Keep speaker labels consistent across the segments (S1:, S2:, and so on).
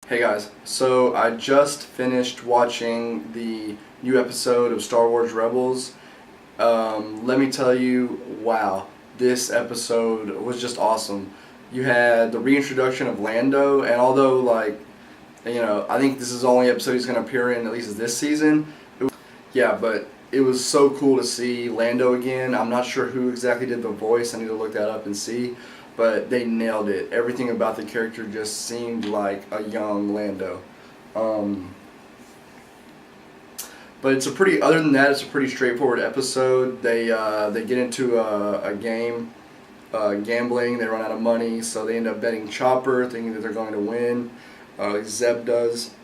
S1: Hey guys, so I just finished watching the new episode of Star Wars Rebels. Let me tell you, wow, this episode was just awesome. You had the reintroduction of Lando, and although, I think this is the only episode he's going to appear in, at least this season. Yeah, but it was so cool to see Lando again. I'm not sure who exactly did the voice. I need to look that up and see. But they nailed it. Everything about the character just seemed like a young Lando. But other than that, it's a pretty straightforward episode. They get into a game, gambling. They run out of money, so they end up betting Chopper, thinking that they're going to win. Zeb does.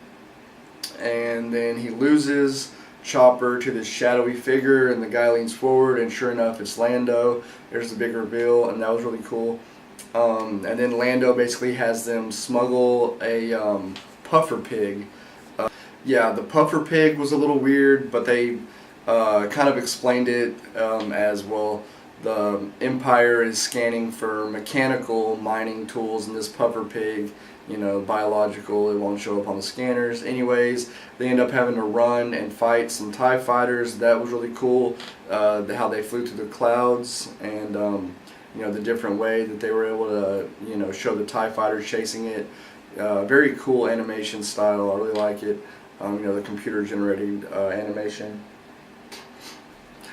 S1: And then he loses Chopper to this shadowy figure, and the guy leans forward, and sure enough, it's Lando. There's the big reveal, and that was really cool. And then Lando basically has them smuggle a puffer pig. Yeah, the puffer pig was a little weird, but they kind of explained it as well. The Empire is scanning for mechanical mining tools, and this puffer pig, biological, it won't show up on the scanners. Anyways, they end up having to run and fight some TIE fighters. That was really cool, how they flew through the clouds, and the different way that they were able to, show the TIE fighters chasing it. Very cool animation style. I really like it. The computer generated animation.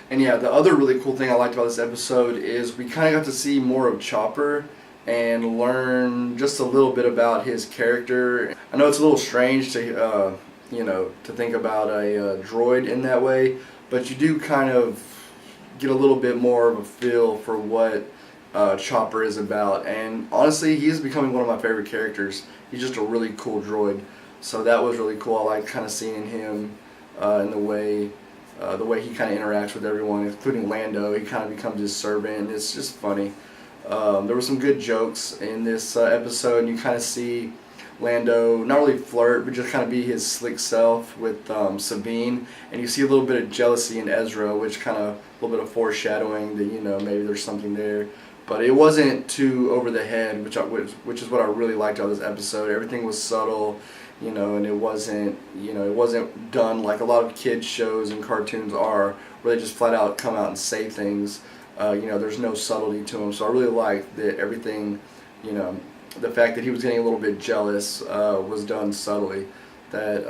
S1: And yeah, the other really cool thing I liked about this episode is we kind of got to see more of Chopper and learn just a little bit about his character. I know it's a little strange to, to think about a droid in that way, but you do kind of get a little bit more of a feel for what Chopper is about. And honestly, he is becoming one of my favorite characters. He's just a really cool droid. So that was really cool. I like kind of seeing him in the way he kind of interacts with everyone, including Lando. He kind of becomes his servant. It's just funny. There were some good jokes in this episode, and you kind of see Lando not really flirt, but just kind of be his slick self with Sabine. And you see a little bit of jealousy in Ezra, which kind of a little bit of foreshadowing that maybe there's something there. But it wasn't too over the head, which is what I really liked about this episode. Everything was subtle, and it wasn't done like a lot of kids shows and cartoons are, where they just flat out come out and say things. There's no subtlety to them. So I really liked that everything, the fact that he was getting a little bit jealous was done subtly. That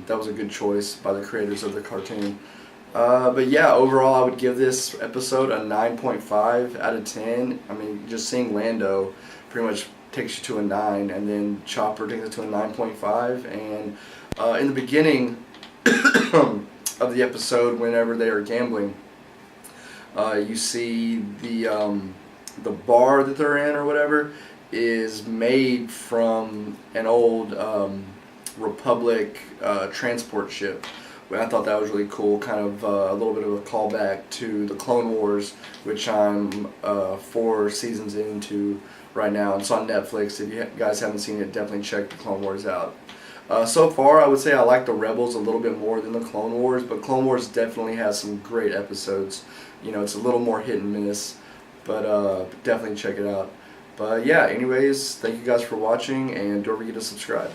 S1: was a good choice by the creators of the cartoon. But yeah, overall I would give this episode a 9.5 out of 10. I mean, just seeing Lando pretty much takes you to a 9, and then Chopper takes it to a 9.5. And in the beginning of the episode, whenever they are gambling, you see the bar that they're in or whatever is made from an old Republic transport ship. I thought that was really cool, kind of a little bit of a callback to the Clone Wars, which I'm 4 seasons into right now. It's on Netflix. If you guys haven't seen it, definitely check the Clone Wars out. So far, I would say I like the Rebels a little bit more than the Clone Wars, but Clone Wars definitely has some great episodes. It's a little more hit and miss, but definitely check it out. But yeah, anyways, thank you guys for watching, and don't forget to subscribe.